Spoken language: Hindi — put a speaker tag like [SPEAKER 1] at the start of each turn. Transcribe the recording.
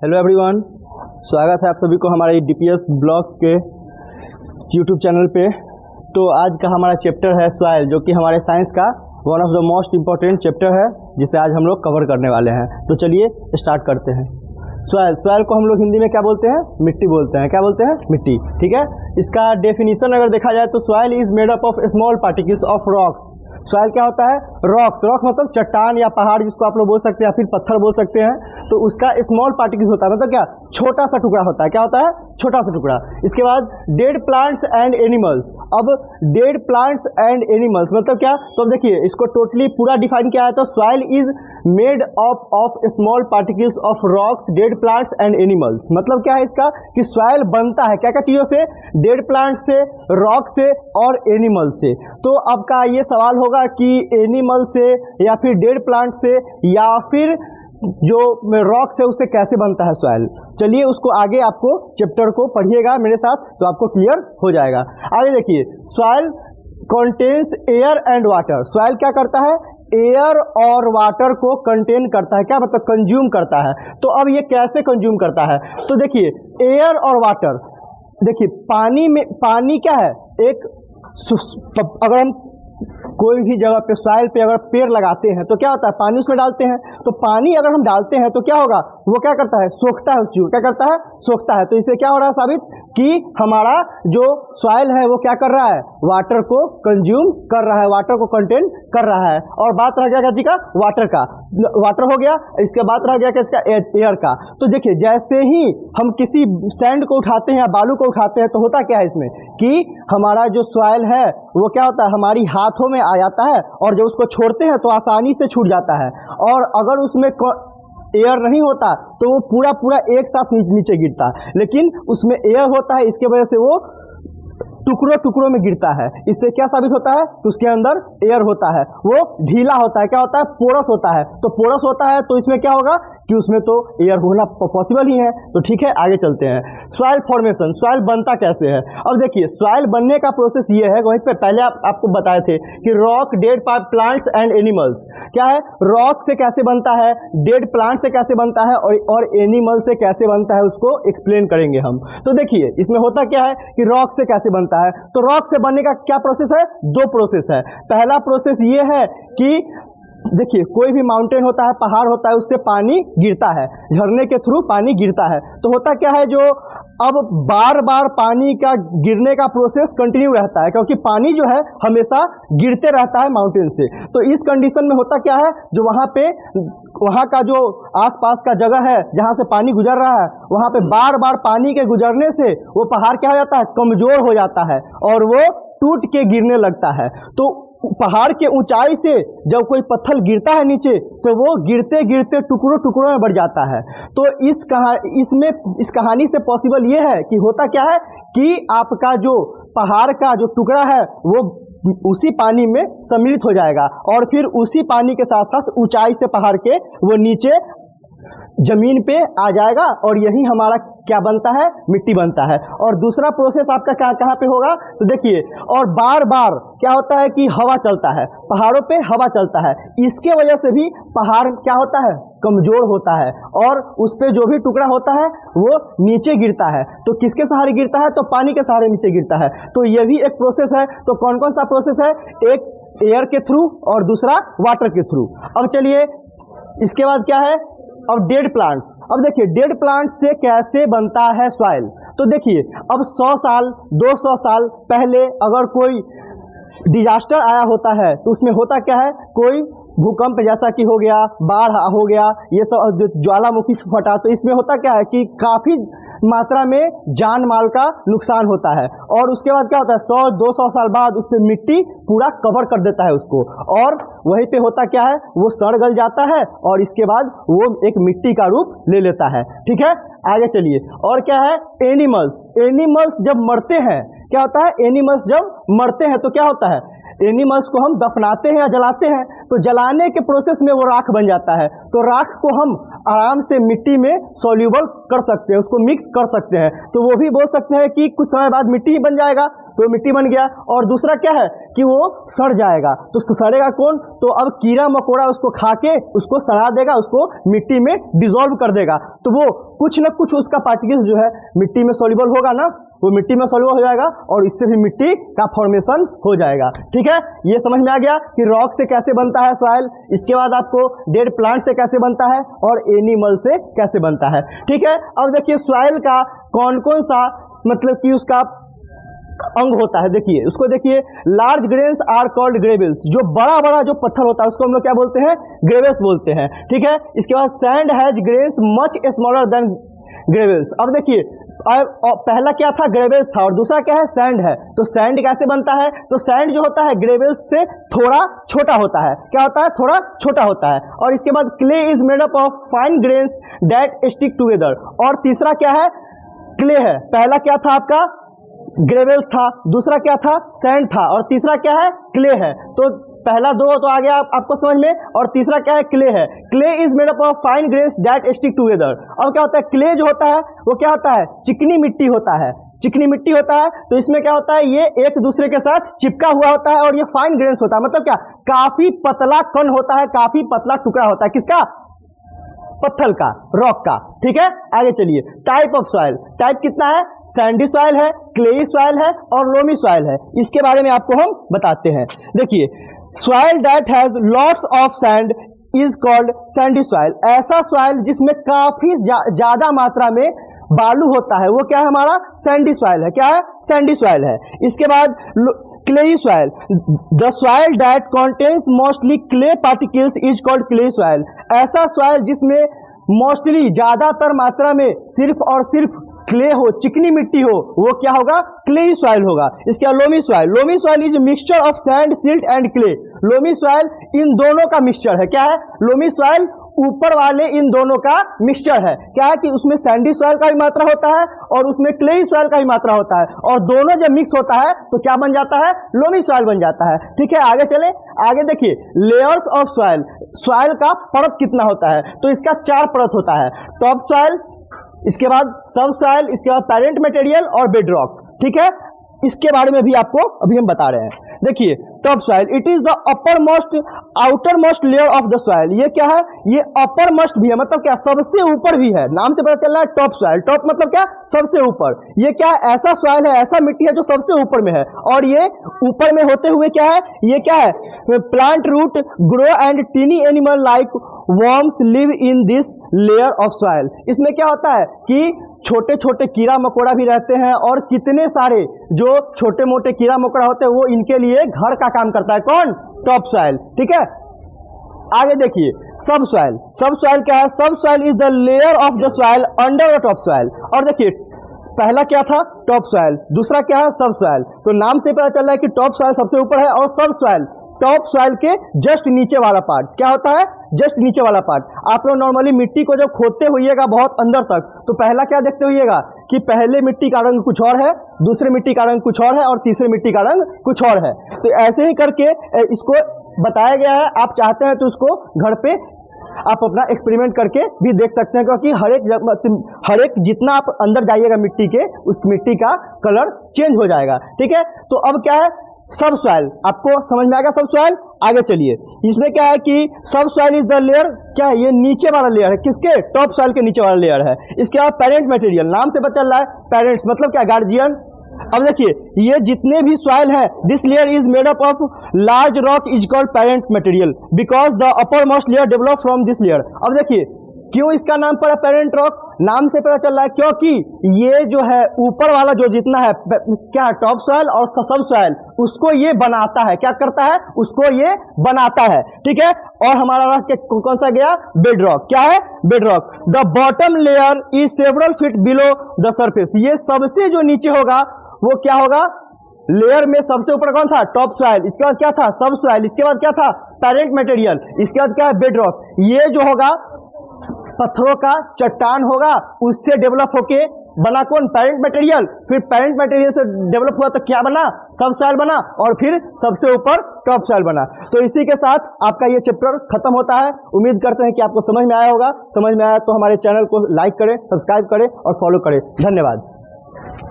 [SPEAKER 1] हेलो एवरीवन, स्वागत है आप सभी को हमारे डीपीएस ब्लॉग्स के यूट्यूब चैनल पे। तो आज का हमारा चैप्टर है सॉइल, जो कि हमारे साइंस का one of the most important chapter है, जिसे आज हम लोग कवर करने वाले हैं। तो चलिए स्टार्ट करते हैं। सॉइल को हम लोग हिंदी में क्या बोलते हैं? मिट्टी बोलते हैं। क्या बोलते हैं? मिट्टी। ठीक है, इसका डेफिनेशन अगर देखा जाए तो soil is made up of small particles of rocks. Soil क्या होता है? रॉक्स। रॉक मतलब चट्टान या पहाड़, जिसको आप लोग बोल सकते हैं, या फिर पत्थर बोल सकते हैं। तो उसका स्मॉल पार्टिकल्स होता है, मतलब क्या? छोटा सा टुकड़ा होता है। क्या होता है? छोटा सा टुकड़ा। इसके बाद डेड प्लांट्स एंड एनिमल्स। अब डेड प्लांट्स एंड एनिमल्स मतलब क्या? तो अब देखिए, इसको टोटली पूरा डिफाइन किया है। तो soil is made up of small particles of rocks, dead plants and animals. मतलब क्या है इसका? कि सॉइल बनता है क्या क्या चीजों से? डेड प्लांट से, रॉक से और एनिमल से। तो अब का ये सवाल होगा कि एनिमल से या फिर डेड प्लांट से या फिर जो रॉक से, उससे कैसे बनता है सॉइल। चलिए उसको आगे आपको चैप्टर को पढ़िएगा मेरे साथ, तो आपको क्लियर हो जाएगा। आगे देखिए, soil contains air and water. Soil क्या करता है? एयर और वाटर को कंटेन करता है। क्या मतलब? कंज्यूम करता है। तो अब ये कैसे कंज्यूम करता है? तो देखिए, एयर और वाटर, देखिए पानी में, पानी क्या है? एक, अगर हम कोई भी जगह पे सॉइल पे अगर पेड़ लगाते हैं तो क्या होता है? पानी उसमें डालते हैं। तो पानी अगर हम डालते हैं तो क्या होगा? वो क्या करता है? सोखता है उस चीज को। क्या करता है? सोखता है। तो इससे क्या हो रहा है साबित कि हमारा जो सॉइल है वो क्या कर रहा है? वाटर को कंज्यूम कर रहा है, वाटर को कंटेन कर रहा है। और बात रह गया जी का वाटर का, वाटर हो गया। इसके बाद रह गया क्या? इसका एयर का। तो देखिए, जैसे ही हम किसी सैंड को उठाते हैं या बालू को उठाते हैं तो होता क्या है इसमें कि हमारा जो सॉइल है वो क्या होता है? हमारी हाथों में आ जाता है, और जब उसको छोड़ते हैं तो आसानी से छूट जाता है। और अगर उसमें एयर नहीं होता तो वो पूरा पूरा एक साथ नीचे गिरता है। लेकिन उसमें एयर होता है, इसके वजह से वो टुकड़ों टुकड़ों में गिरता है। इससे क्या साबित होता है? तो उसके अंदर एयर होता है, वो ढीला होता है। क्या होता है? पोरस होता है। तो पोरस होता है तो इसमें क्या होगा कि उसमें तो एयर होना पॉसिबल ही है। तो ठीक है, आगे चलते हैं। सॉइल फॉर्मेशन, सॉइल बनता कैसे है? अब देखिए, सॉइल बनने का प्रोसेस ये है, वहीं पे पहले आपको बताए थे कि rock, dead plants and animals. क्या है? रॉक से कैसे बनता है, डेड प्लांट से कैसे बनता है, और एनिमल से कैसे बनता है, उसको एक्सप्लेन करेंगे हम। तो देखिए, इसमें होता क्या है कि रॉक से कैसे बनता है। तो रॉक से बनने का क्या प्रोसेस है? दो प्रोसेस है। पहला प्रोसेस ये है कि देखिए, कोई भी माउंटेन होता है, पहाड़ होता है, उससे पानी गिरता है, झरने के थ्रू पानी गिरता है। तो होता क्या है, जो अब बार बार पानी का गिरने का प्रोसेस कंटिन्यू रहता है, क्योंकि पानी जो है हमेशा गिरते रहता है माउंटेन से। तो इस कंडीशन में होता क्या है, जो वहाँ का जो आसपास का जगह है जहाँ से पानी गुजर रहा है, वहाँ पे बार बार पानी के गुजरने से वो पहाड़ क्या हो जाता है? कमजोर हो जाता है, और वो टूट के गिरने लगता है। तो पहाड़ के ऊंचाई से जब कोई पत्थर गिरता है नीचे, तो वो गिरते गिरते टुकड़ों टुकड़ों में बढ़ जाता है। तो इस कहानी से पॉसिबल ये है कि होता क्या है कि आपका जो पहाड़ का जो टुकड़ा है वो उसी पानी में सम्मिलित हो जाएगा, और फिर उसी पानी के साथ साथ ऊंचाई से पहाड़ के वो नीचे जमीन पे आ जाएगा, और यही हमारा क्या बनता है? मिट्टी बनता है। और दूसरा प्रोसेस आपका कहाँ पे होगा? तो देखिए, और बार बार क्या होता है कि हवा चलता है, पहाड़ों पे हवा चलता है। इसके वजह से भी पहाड़ क्या होता है? कमजोर होता है, और उस पे जो भी टुकड़ा होता है वो नीचे गिरता है। तो किसके सहारे गिरता है? तो पानी के सहारे नीचे गिरता है। तो ये भी एक प्रोसेस है। तो कौन कौन सा प्रोसेस है? एक एयर के थ्रू और दूसरा वाटर के थ्रू। अब चलिए, इसके बाद क्या है? अब डेड प्लांट्स। अब देखिए, डेड प्लांट्स से कैसे बनता है सॉइल। तो देखिए, अब 100 साल 200 साल पहले अगर कोई डिजास्टर आया होता है तो उसमें होता क्या है? कोई भूकंप जैसा कि हो गया, बाढ़ हो गया, ये सब ज्वालामुखी फटा, तो इसमें होता क्या है कि काफी मात्रा में जान माल का नुकसान होता है। और उसके बाद क्या होता है? 100-200 साल बाद उस पर मिट्टी पूरा कवर कर देता है उसको, और वहीं पे होता क्या है? वो सड़ गल जाता है, और इसके बाद वो एक मिट्टी का रूप ले लेता है। ठीक है, आगे चलिए। और क्या है? एनिमल्स। एनिमल्स जब मरते हैं, क्या होता है? एनिमल्स जब मरते हैं तो क्या होता है? एनिमल्स को हम दफनाते हैं या जलाते हैं, तो जलाने के प्रोसेस में वो राख बन जाता है। तो राख को हम आराम से मिट्टी में सॉल्यूबल कर सकते हैं, उसको मिक्स कर सकते हैं। तो वो भी बोल सकते हैं कि कुछ समय बाद मिट्टी ही बन जाएगा, तो मिट्टी बन गया। और दूसरा क्या है कि वो सड़ जाएगा। तो सड़ेगा कौन? तो अब कीड़ा मकोड़ा उसको खा के उसको सड़ा देगा, उसको मिट्टी में डिसॉल्व कर देगा। तो वो कुछ न कुछ उसका पार्टिकल्स जो है मिट्टी में सॉल्युबल होगा ना, वो मिट्टी में सॉल्युबल हो जाएगा और इससे भी मिट्टी का फॉर्मेशन हो जाएगा। ठीक है, ये समझ में आ गया कि रॉक से कैसे बनता है सॉइल। इसके बाद आपको डेड प्लांट से कैसे बनता है और एनिमल से कैसे बनता है। ठीक है, अब देखिए सॉइल का कौन कौन सा मतलब कि उसका अंग होता है। देखिए उसको, देखिए large grains are called gravels, जो बड़ा बड़ा जो पत्थर होता है उसको हम लोग क्या बोलते हैं? ग्रेवल्स बोलते हैं। ठीक है, इसके बाद sand has grains much smaller than gravels. अब देखिए पहला क्या था? ग्रेवल्स था और दूसरा क्या है? सैंड है। तो सैंड कैसे बनता है? तो सैंड जो होता है ग्रेवल्स से थोड़ा छोटा होता है। क्या होता है? थोड़ा छोटा होता है। और इसके बाद clay is made up of fine grains that stick together. और तीसरा क्या है? क्ले है। पहला क्या था आपका? ग्रेवल्स था, दूसरा क्या था? सैंड था, और तीसरा क्या है? क्ले है। तो पहला दो तो आ गया आपको समझ में, और तीसरा क्या है? क्ले है। Clay is made up of fine grains that stick together. और क्या होता है? क्ले जो होता है वो क्या होता है? चिकनी मिट्टी होता है। चिकनी मिट्टी होता है तो इसमें क्या होता है? ये एक दूसरे के साथ चिपका हुआ होता है और ये फाइन ग्रेन्स होता है। मतलब क्या? काफी पतला कण होता है, काफी पतला टुकड़ा होता है। किसका? पत्थर का, रॉक का। ठीक है, आगे चलिए। टाइप ऑफ सॉइल, टाइप कितना है? सैंडी सॉइल है, क्लेई सॉइल है और लोमी सॉइल है। इसके बारे में आपको हम बताते हैं। देखिए soil that has lots of sand is called Sandy soil. ऐसा सॉइल जिसमें काफी ज्यादा मात्रा में बालू होता है वो क्या है? हमारा सैंडी सॉइल है। क्या है? सैंडी सॉइल है। इसके बाद clayey soil, the soil that contains mostly clay particles is called clay soil. ऐसा सॉइल जिसमें मोस्टली ज्यादातर मात्रा में सिर्फ और सिर्फ क्ले हो, चिकनी मिट्टी हो, वो क्या होगा? क्लेई सॉइल होगा। इसके बाद loamy soil, loamy soil is mixture of sand, silt and clay. Loamy soil in दोनों का मिक्सचर है। क्या है? लोमी सॉइल ऊपर वाले इन दोनों का मिक्सचर है। क्या है कि उसमें सैंडी सॉइल का भी मात्रा होता है और उसमें क्लेई सॉइल का भी मात्रा होता है, और दोनों जब मिक्स होता है तो क्या बन जाता है? लोमी सॉइल बन जाता है। ठीक है, आगे चले। आगे देखिए लेयर्स ऑफ सॉइल, सॉइल का परत कितना होता है? तो इसका 4 परत होता है। टॉप सॉइल, इसके बाद सब सॉइल, इसके बाद पेरेंट मटेरियल और बेडरॉक। ठीक है, इसके बारे में भी आपको अभी हम बता रहे हैं। देखिए top soil, it is the upper most outer most layer of the soil. ये क्या है? ये अपर मोस्ट भी है, मतलब क्या? सबसे ऊपर भी है। नाम से पता चल रहा है टॉप सॉइल। टॉप मतलब क्या? सबसे ऊपर। ये क्या है? ऐसा सॉइल है, ऐसा मिट्टी है जो सबसे ऊपर में है। और ये ऊपर में होते हुए क्या है? ये क्या है? Plant root grow and tiny animal like worms live in this layer of soil. इसमें क्या होता है कि छोटे छोटे कीड़ा मकोड़ा भी रहते हैं और कितने सारे जो छोटे मोटे कीड़ा मकोड़ा होते हैं वो इनके लिए घर का काम करता है। कौन? Top soil. ठीक है, आगे देखिए सब सॉइल। सब सॉइल क्या है? सब soil is the layer of the soil under the top soil. और देखिए पहला क्या था? टॉप सॉइल, दूसरा क्या है? सब सॉइल। तो नाम से पता चल रहा है कि टॉप सॉइल सबसे ऊपर है और सब सॉइल टॉप सॉइल के जस्ट नीचे वाला पार्ट। क्या होता है? जस्ट नीचे वाला पार्ट। आप लोग नॉर्मली मिट्टी को जब खोदते होइएगा बहुत अंदर तक, तो पहला क्या देखते होइएगा कि पहले मिट्टी का रंग कुछ और है, दूसरे मिट्टी का रंग कुछ और है और तीसरे मिट्टी का रंग कुछ और है। तो ऐसे ही करके इसको बताया गया है। आप चाहते हैं तो उसको घर पे आप अपना एक्सपेरिमेंट करके भी देख सकते हैं, क्योंकि हर एक जितना आप अंदर जाइएगा मिट्टी के, उस मिट्टी का कलर चेंज हो जाएगा। ठीक है, तो अब क्या है? सब सॉइल। आपको समझ में आएगा सब सॉइल। आगे चलिए, इसमें क्या है कि सब सॉइल इज द लेयर, क्या है? ये नीचे वाला लेयर है। किसके? टॉप सॉइल के नीचे वाला लेयर है। इसके बाद पेरेंट मटेरियल, नाम से पता चल रहा है पेरेंट्स मतलब क्या? गार्जियन। अब देखिए ये जितने भी सॉइल है, this layer is made up of large rock is called parent material because the upper most layer develop from this layer. अब देखिए क्यों इसका नाम पड़ा पेरेंट रॉक? नाम से पता चल रहा है क्योंकि ये जो है ऊपर वाला जो जितना है क्या? टॉप सॉइल और सब सॉइल, उसको ये बनाता है। क्या करता है? उसको ये बनाता है। ठीक है, और हमारा रॉक कौन सा गया? Bed rock. क्या है? Bed rock. The bottom layer is several feet below the surface. ये सबसे जो नीचे होगा वो क्या होगा? लेयर में सबसे ऊपर कौन था? Top soil. इसके बाद क्या था? सब सॉइल। इसके बाद क्या था? Parent material. इसके बाद क्या है? Bed rock. ये जो होगा पत्थरों का चट्टान होगा, उससे डेवलप होके बना कौन? Parent material. फिर पेरेंट मटेरियल से डेवलप हुआ तो क्या बना? सब सॉइल बना, और फिर सबसे ऊपर टॉप सॉइल बना। तो इसी के साथ आपका ये चैप्टर खत्म होता है। उम्मीद करते हैं कि आपको समझ में आया होगा। समझ में आया तो हमारे चैनल को लाइक करें, सब्सक्राइब करें और फॉलो करें। धन्यवाद।